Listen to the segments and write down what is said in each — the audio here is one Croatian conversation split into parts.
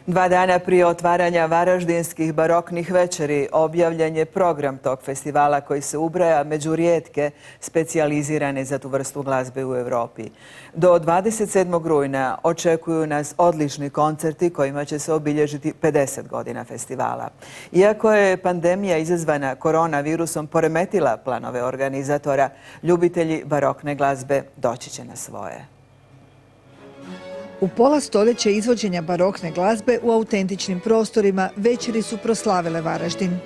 2 dana prije otvaranja Varaždinskih baroknih večeri objavljen je program tog festivala koji se ubraja među rijetke specijalizirane za tu vrstu glazbe u Europi. Do 27. rujna očekuju nas odlični koncerti kojima će se obilježiti 50 godina festivala. Iako je pandemija izazvana koronavirusom poremetila planove organizatora, ljubitelji barokne glazbe doći će na svoje. U pola stoljeća izvođenja barokne glazbe u autentičnim prostorima večeri su proslavile Varaždin.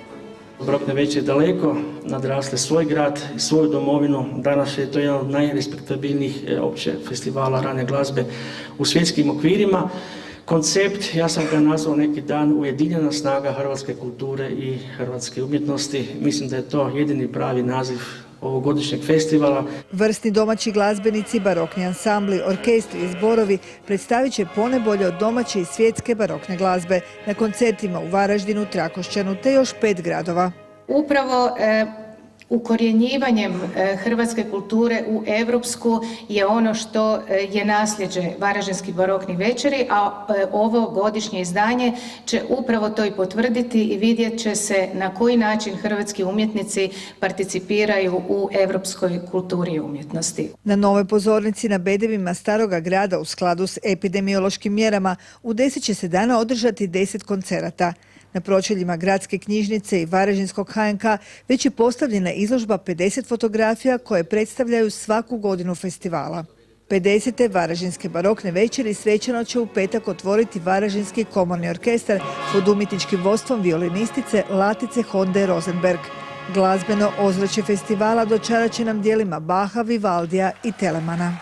Barokne večeri daleko nadrasle svoj grad i svoju domovinu. Danas je to jedan od najrespektabilnijih opće festivala rane glazbe u svjetskim okvirima. Koncept, ja sam ga nazvao neki dan, ujedinjena snaga hrvatske kulture i hrvatske umjetnosti. Mislim da je to jedini pravi naziv ovogodišnjeg festivala. Vrsni domaći glazbenici, barokni ansambli, orkestri i zborovi predstavit će ponajbolje od domaće i svjetske barokne glazbe na koncertima u Varaždinu, Trakošćanu te još 5 gradova. Upravo ukorjenjivanjem hrvatske kulture u europsku je ono što je nasljeđe Varaždinskih baroknih večeri, a ovo godišnje izdanje će upravo to i potvrditi i vidjet će se na koji način hrvatski umjetnici participiraju u europskoj kulturi i umjetnosti. Na novoj pozornici na bedemima Staroga grada u skladu s epidemiološkim mjerama u 10 će se dana održati 10 koncerata. Na pročeljima Gradske knjižnice i Varaždinskog HNK već je postavljena izložba 50 fotografija koje predstavljaju svaku godinu festivala. 50. Varaždinske barokne večeri svečano će u petak otvoriti Varaždinski komorni orkestar pod umjetničkim vodstvom violinistice Latice Honde Rosenberg. Glazbeno ozračje festivala dočarat će nam djelima Baha, Vivaldija i Telemana.